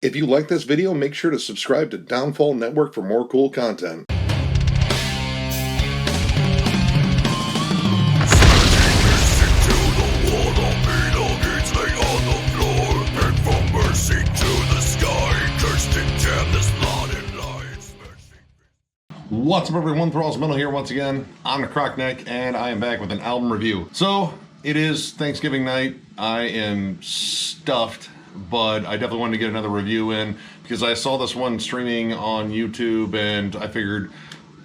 If you like this video, make sure to subscribe to Downfall Network for more cool content. What's up, everyone? Thralls Mental here once again. I'm Necrotic Nick, and I am back with an album review. So, it is Thanksgiving night. I am stuffed, but I definitely wanted to get another review in because I saw this one streaming on YouTube, and I figured,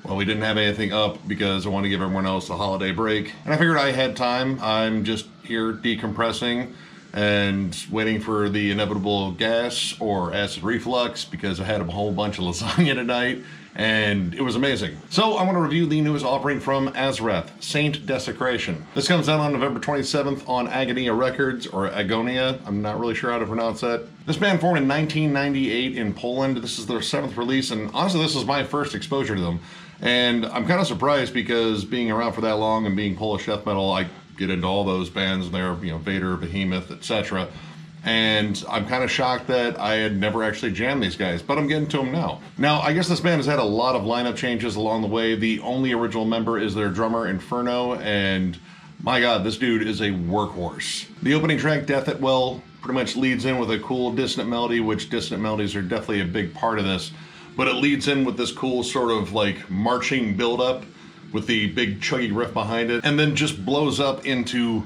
well, we didn't have anything up because I wanted to give everyone else a holiday break. And I figured I had time. I'm just here decompressing and waiting for the inevitable gas or acid reflux because I had a whole bunch of lasagna tonight, and it was amazing. So I want to review the newest offering from Azarath, Saint Desecration. This comes out on November 27th on Agonia Records, or Agonia, I'm not really sure how to pronounce that. This band formed in 1998 in Poland. This is their 7th release, and honestly this is my first exposure to them. And I'm kind of surprised because being around for that long and being Polish death metal, I get into all those bands, and they're, Vader, Behemoth, etc. And I'm kind of shocked that I had never actually jammed these guys, but I'm getting to them now. Now, I guess this band has had a lot of lineup changes along the way. The only original member is their drummer, Inferno, and my god, this dude is a workhorse. The opening track, Death at Well, pretty much leads in with a cool dissonant melody, which dissonant melodies are definitely a big part of this, but it leads in with this cool sort of like marching build-up with the big chuggy riff behind it, and then just blows up into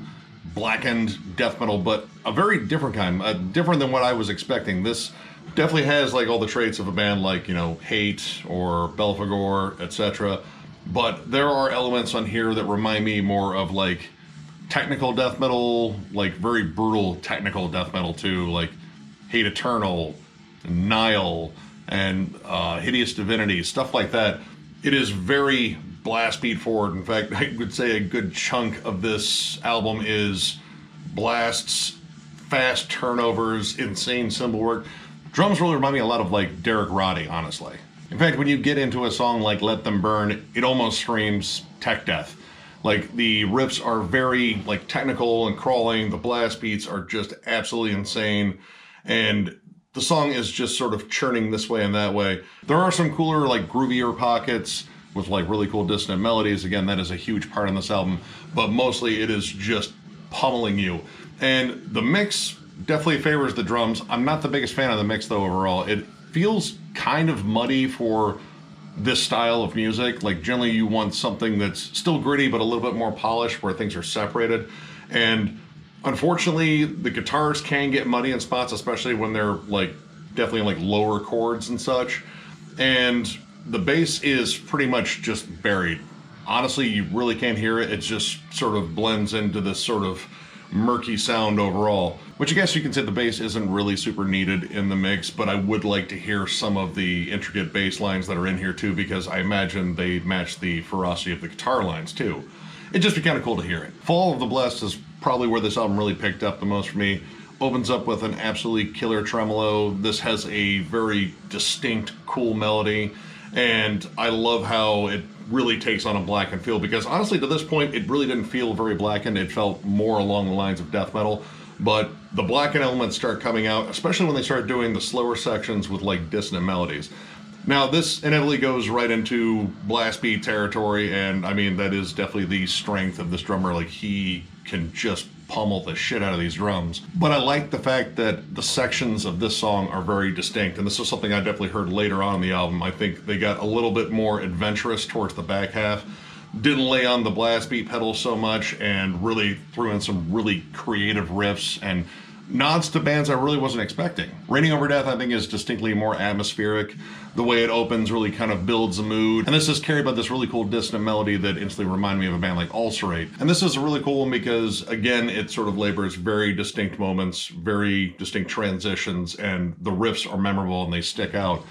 blackened death metal, but a very different kind, different than what I was expecting. This definitely has like all the traits of a band like, Hate or Belphegor, etc. But there are elements on here that remind me more of like technical death metal, like very brutal technical death metal too, like Hate Eternal, Nile, and Hideous Divinity, stuff like that. It is very blast beat forward. In fact, I would say a good chunk of this album is blasts, fast turnovers, insane cymbal work. Drums really remind me a lot of like Derek Roddy, honestly. In fact, when you get into a song like Let Them Burn, it almost screams tech death. Like the riffs are very like technical and crawling, the blast beats are just absolutely insane, and the song is just sort of churning this way and that way. There are some cooler, like groovier pockets with like really cool dissonant melodies. Again, that is a huge part on this album, but mostly it is just pummeling you. And the mix definitely favors the drums. I'm not the biggest fan of the mix though overall. It feels kind of muddy for this style of music. Like generally you want something that's still gritty but a little bit more polished where things are separated. And unfortunately, the guitars can get muddy in spots, especially when they're like definitely like lower chords and such. And the bass is pretty much just buried. Honestly, you really can't hear it. It just sort of blends into this sort of murky sound overall, which I guess you can say the bass isn't really super needed in the mix, but I would like to hear some of the intricate bass lines that are in here too, because I imagine they match the ferocity of the guitar lines too. It'd just be kind of cool to hear it. Fall of the Blessed is probably where this album really picked up the most for me. Opens up with an absolutely killer tremolo. This has a very distinct, cool melody, and I love how it really takes on a blackened feel, because honestly to this point it really didn't feel very blackened. It felt more along the lines of death metal, but the blackened elements start coming out, especially when they start doing the slower sections with like dissonant melodies. Now this inevitably goes right into blast beat territory, and I mean that is definitely the strength of this drummer. Like he can just pummel the shit out of these drums. But I like the fact that the sections of this song are very distinct, and this is something I definitely heard later on in the album. I think they got a little bit more adventurous towards the back half, didn't lay on the blast beat pedal so much, and really threw in some really creative riffs and nods to bands I really wasn't expecting. Reigning Over Death, I think, is distinctly more atmospheric. The way it opens really kind of builds a mood. And this is carried by this really cool dissonant melody that instantly reminded me of a band like Ulcerate. And this is a really cool one because, again, it sort of labors very distinct moments, very distinct transitions, and the riffs are memorable and they stick out.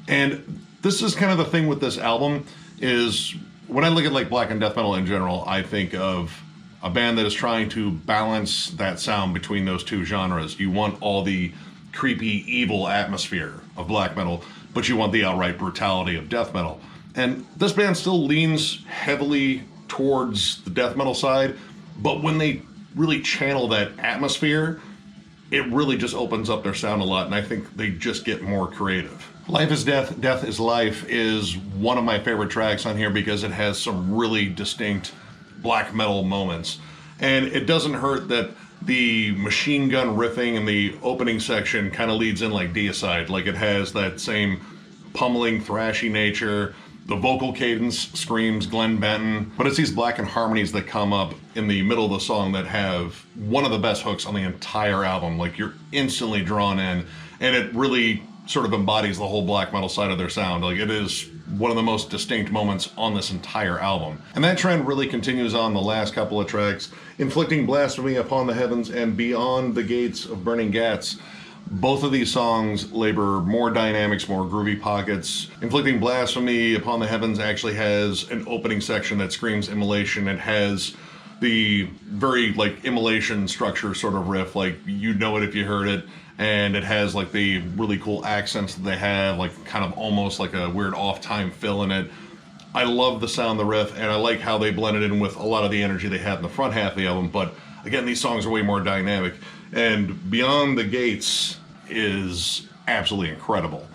And this is kind of the thing with this album, is when I look at like black and death metal in general, I think of a band that is trying to balance that sound between those two genres. You want all the creepy, evil atmosphere of black metal, but you want the outright brutality of death metal. And this band still leans heavily towards the death metal side, but when they really channel that atmosphere, it really just opens up their sound a lot, and I think they just get more creative. Life is Death, Death is Life is one of my favorite tracks on here because it has some really distinct black metal moments. And it doesn't hurt that the machine gun riffing in the opening section kind of leads in like Deicide. Like, it has that same pummeling, thrashy nature. The vocal cadence screams Glenn Benton, but it's these blackened harmonies that come up in the middle of the song that have one of the best hooks on the entire album. Like, you're instantly drawn in, and it really sort of embodies the whole black metal side of their sound. Like, it is one of the most distinct moments on this entire album. And that trend really continues on the last couple of tracks. Inflicting Blasphemy Upon the Heavens and Beyond the Gates of Burning Gats. Both of these songs labor more dynamics, more groovy pockets. Inflicting Blasphemy Upon the Heavens actually has an opening section that screams immolation. It has the very like immolation structure sort of riff, like you know it if you heard it. And it has like the really cool accents that they have, like kind of almost like a weird off-time fill in it. I love the sound of the riff, and I like how they blended in with a lot of the energy they had in the front half of the album, but again, these songs are way more dynamic. And Beyond the Gates is absolutely incredible.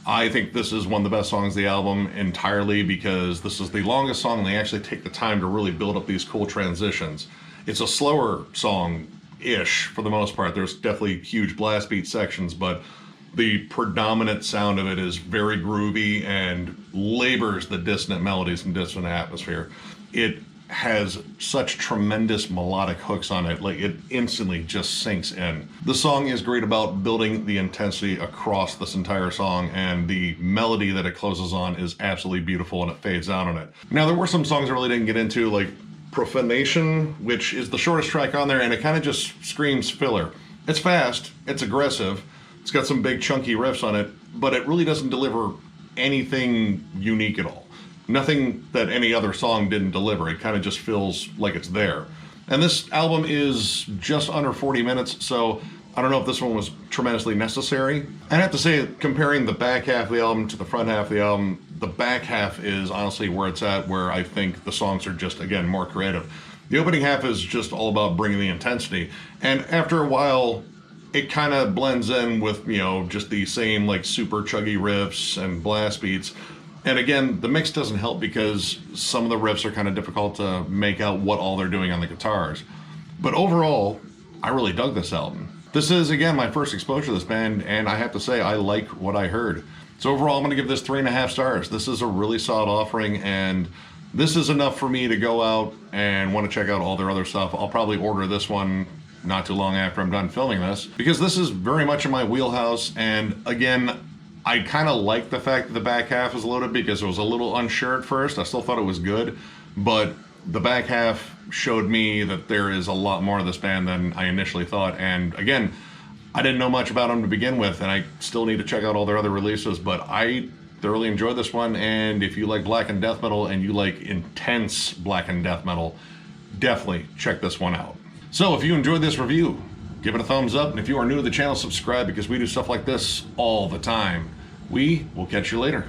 I think this is one of the best songs of the album entirely because this is the longest song and they actually take the time to really build up these cool transitions. It's a slower song-ish for the most part. There's definitely huge blast beat sections, but the predominant sound of it is very groovy and labors the dissonant melodies and dissonant atmosphere. It has such tremendous melodic hooks on it, like it instantly just sinks in. The song is great about building the intensity across this entire song, and the melody that it closes on is absolutely beautiful and it fades out on it. Now, there were some songs I really didn't get into, like Profanation, which is the shortest track on there, and it kind of just screams filler. It's fast, it's aggressive, it's got some big chunky riffs on it, but it really doesn't deliver anything unique at all. Nothing that any other song didn't deliver. It kind of just feels like it's there. And this album is just under 40 minutes, so I don't know if this one was tremendously necessary. I have to say, comparing the back half of the album to the front half of the album, the back half is honestly where it's at, where I think the songs are just, again, more creative. The opening half is just all about bringing the intensity. And after a while, it kind of blends in with, you know, just the same like super chuggy riffs and blast beats. And again, the mix doesn't help because some of the riffs are kind of difficult to make out what all they're doing on the guitars. But overall, I really dug this album. This is, again, my first exposure to this band, and I have to say, I like what I heard. So overall, I'm going to give this 3.5 stars. This is a really solid offering, and this is enough for me to go out and want to check out all their other stuff. I'll probably order this one not too long after I'm done filming this, because this is very much in my wheelhouse, and again, I kind of like the fact that the back half is loaded because it was a little unsure at first. I still thought it was good, but the back half showed me that there is a lot more of this band than I initially thought. And again, I didn't know much about them to begin with, and I still need to check out all their other releases, but I thoroughly enjoyed this one. And if you like black and death metal and you like intense black and death metal, definitely check this one out. So if you enjoyed this review, give it a thumbs up, and if you are new to the channel, subscribe because we do stuff like this all the time. We will catch you later.